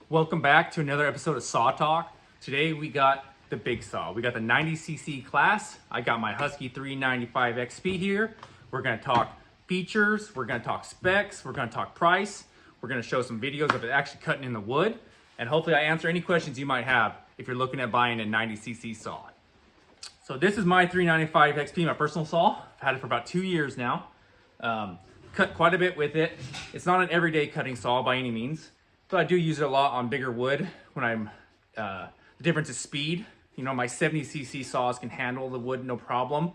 Welcome back to another episode of Saw Talk. Today we got the big saw. We got the 90cc class. I got my Husky 395 XP here. We're gonna talk features, we're gonna talk specs, we're gonna talk price, we're gonna show some videos of it actually cutting in the wood, and hopefully I answer any questions you might have if you're looking at buying a 90cc saw. So this is my 395 XP, my personal saw. I've had it for about 2 years now. Cut quite a bit with it. It's not an everyday cutting saw by any means, but I do use it a lot on bigger wood when I'm, the difference is speed. You know, my 70cc saws can handle the wood no problem,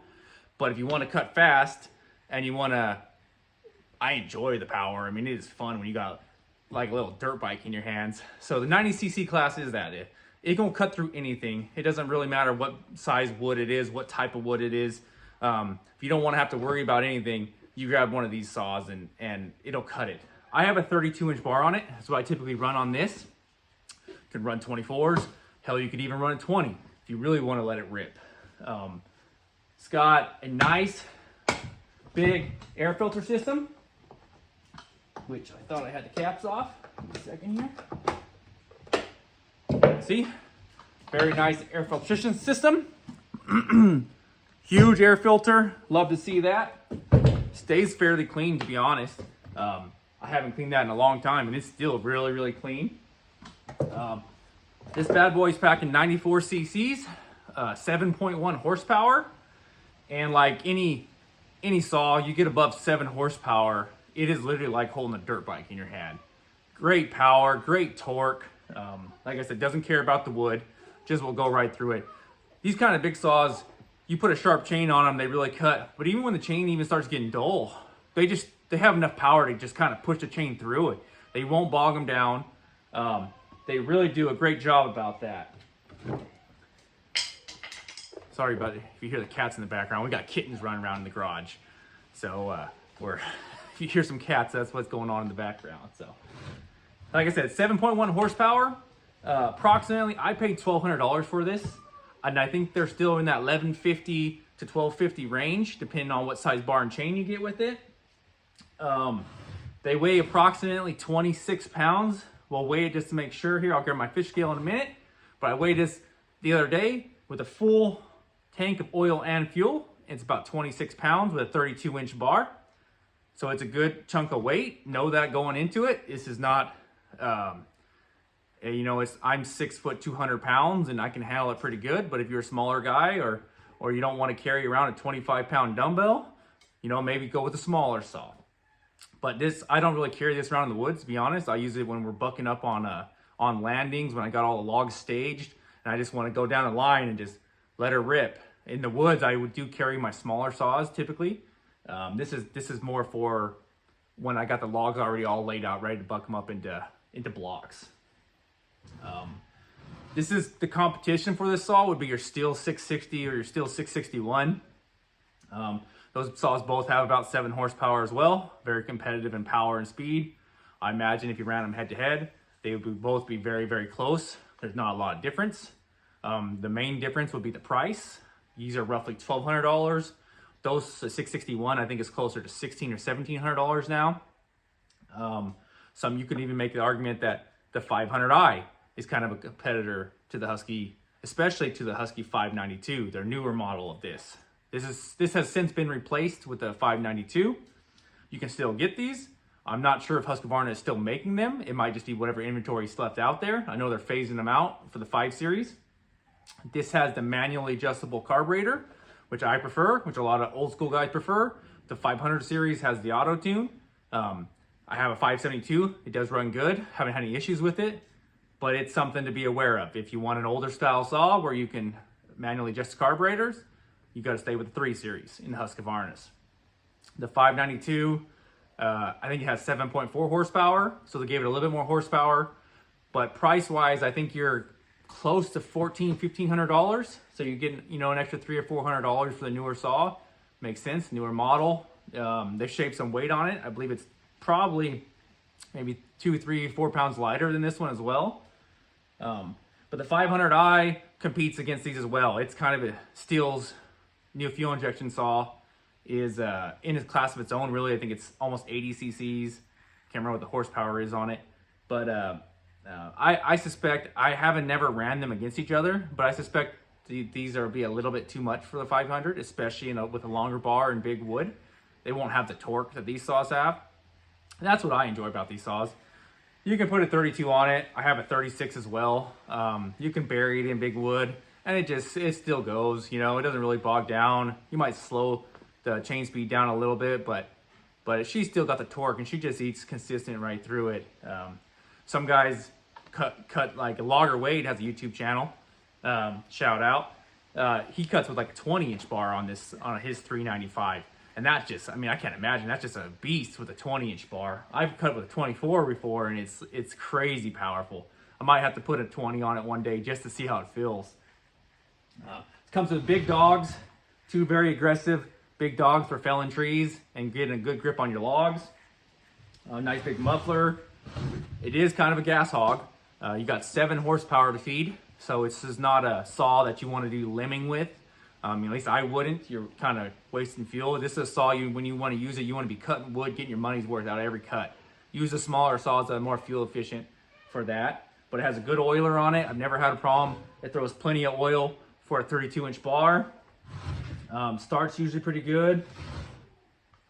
but if you want to cut fast and you want to, I enjoy the power. I mean, it is fun when you got like a little dirt bike in your hands. So the 90cc class is that. It can cut through anything. It doesn't really matter what size wood it is, what type of wood it is. If you don't want to have to worry about anything, you grab one of these saws and it'll cut it. I have a 32-inch bar on it, so I typically run on this. You could run 24s. Hell, you could even run a 20 if you really want to let it rip. It's got a nice big air filter system, which I thought I had the caps off. Give me a second here. See? Very nice air filtration system. Huge air filter. Love to see that. Stays fairly clean, to be honest. I haven't cleaned that in a long time, and it's still really, really clean. This bad boy is packing 94 cc's, 7.1 horsepower, and like any saw, you get above 7 horsepower, it is literally like holding a dirt bike in your hand. Great power, great torque. Like I said, doesn't care about the wood, just will go right through it. These kind of big saws, you put a sharp chain on them, they really cut. But even when the chain even starts getting dull, they have enough power to just kind of push the chain through it. They won't bog them down. They really do a great job about that. Sorry about it if you hear the cats in the background. We got kittens running around in the garage. So if you hear some cats, that's what's going on in the background. So, like I said, 7.1 horsepower. Approximately, I paid $1,200 for this. And I think they're still in that $1,150 to $1,250 range, depending on what size bar and chain you get with it. They weigh approximately 26 pounds. We'll weigh it just to make sure here. I'll grab my fish scale in a minute. But I weighed this the other day with a full tank of oil and fuel. It's about 26 pounds with a 32-inch bar. So it's a good chunk of weight. Know that going into it. This is not... you know, I'm 6 foot 200 pounds and I can handle it pretty good. But if you're a smaller guy or you don't want to carry around a 25-pound dumbbell, you know, maybe go with a smaller saw. But this, I don't really carry this around in the woods, to be honest. I use it when we're bucking up on landings, when I got all the logs staged and I just want to go down a line and just let her rip. In the woods, I do carry my smaller saws typically. This is more for when I got the logs already all laid out, ready to buck them up into blocks. This is the competition for this saw would be your Steel 660 or your Steel 661. Those saws both have about 7 horsepower as well. Very competitive in power and speed. I imagine if you ran them head to head, they would both be very, very close. There's not a lot of difference. The main difference would be the price. These are roughly $1,200. Those 661 I think is closer to $1,600 or $1,700 now. You could even make the argument that the 500i is kind of a competitor to the Husky, especially to the Husky 592, their newer model of this. This has since been replaced with the 592. You can still get these. I'm not sure if Husqvarna is still making them. It might just be whatever inventory is left out there. I know they're phasing them out for the 5 Series. This has the manually adjustable carburetor, which I prefer, which a lot of old school guys prefer. The 500 series has the auto tune. I have a 572. It does run good. Haven't had any issues with it, but it's something to be aware of. If you want an older style saw where you can manually adjust the carburetors, you got to stay with the 3 Series in Husqvarna's. The 592, I think it has 7.4 horsepower, so they gave it a little bit more horsepower. But price-wise, I think you're close to $1,400-$1,500. So you're getting, you know, an extra $300 or $400 for the newer saw. Makes sense. Newer model. They shaved some weight on it. I believe it's probably maybe 2, 3, 4 pounds lighter than this one as well. But the 500i competes against these as well. It's kind of a Steel's new fuel injection saw is in a class of its own, really. I think it's almost 80 cc's. Can't remember what the horsepower is on it. But I suspect, I haven't never ran them against each other, but I suspect these are be a little bit too much for the 500, especially with a longer bar and big wood. They won't have the torque that these saws have. And that's what I enjoy about these saws. You can put a 32 on it. I have a 36 as well. You can bury it in big wood, and it still goes. You know, it doesn't really bog down. You might slow the chain speed down a little bit, but she's still got the torque, and she just eats consistent right through it. Some guys cut like Logger Wade has a YouTube channel. Shout out. He cuts with like a 20-inch bar on his 395. And that's just, I mean, I can't imagine. That's just a beast with a 20-inch bar. I've cut with a 24 before, and it's crazy powerful. I might have to put a 20 on it one day just to see how it feels. It comes with big dogs, 2 very aggressive big dogs for felling trees and getting a good grip on your logs. Nice big muffler. It is kind of a gas hog. You got 7 horsepower to feed, so this is not a saw that you want to do limbing with. At least I wouldn't. You're kind of wasting fuel. This is a saw when you want to use it, you want to be cutting wood, getting your money's worth out of every cut. Use the smaller saws that are more fuel efficient for that. But it has a good oiler on it. I've never had a problem. It throws plenty of oil for a 32-inch bar. Start's usually pretty good.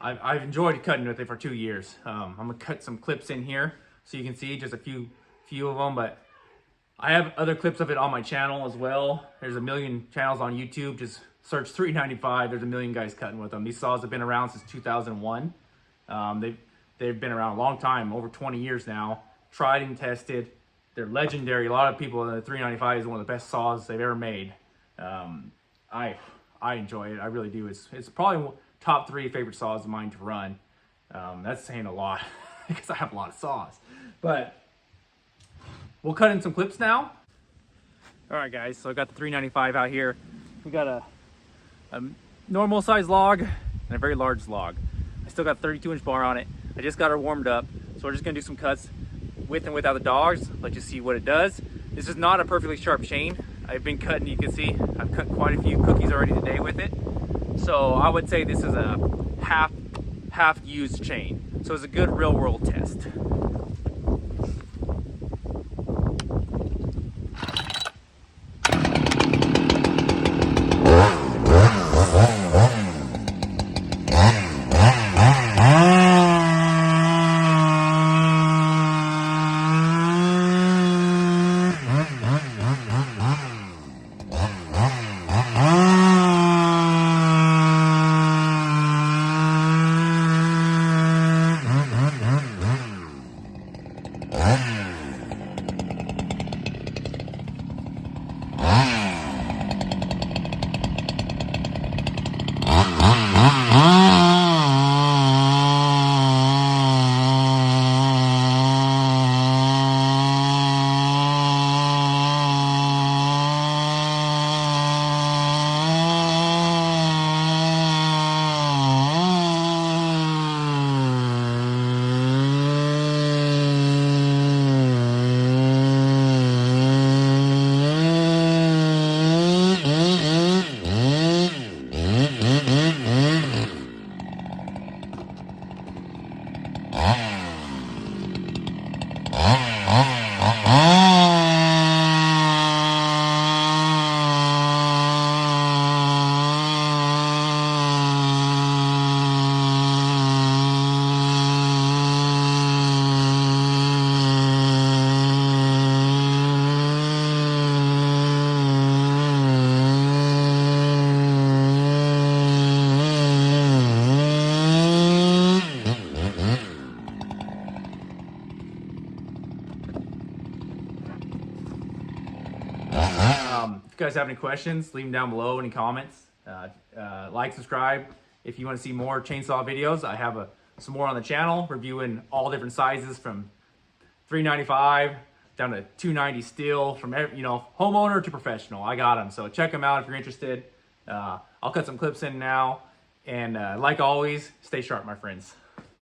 I've enjoyed cutting with it for 2 years. I'm gonna cut some clips in here so you can see just a few of them, but I have other clips of it on my channel as well. There's a million channels on YouTube. Just search 395. There's a million guys cutting with them. These saws have been around since 2001. They've been around a long time, over 20 years now. Tried and tested. They're legendary. A lot of people, the 395 is one of the best saws they've ever made. I enjoy it. I really do. It's probably top 3 favorite saws of mine to run. That's saying a lot because I have a lot of saws. But we'll cut in some clips now. All right, guys, so I got the 395 out here. We got a normal size log and a very large log. I still got a 32-inch bar on it. I just got her warmed up. So we're just gonna do some cuts with and without the dogs. Let's just see what it does. This is not a perfectly sharp chain. I've been cutting, you can see, I've cut quite a few cookies already today with it. So I would say this is a half used chain. So it's a good real world test. If you guys have any questions, leave them down below, any comments. Like, subscribe. If you want to see more chainsaw videos, I have some more on the channel, reviewing all different sizes from 395 down to 290 steel, from homeowner to professional. I got them, so check them out if you're interested. I'll cut some clips in now, and like always, stay sharp, my friends.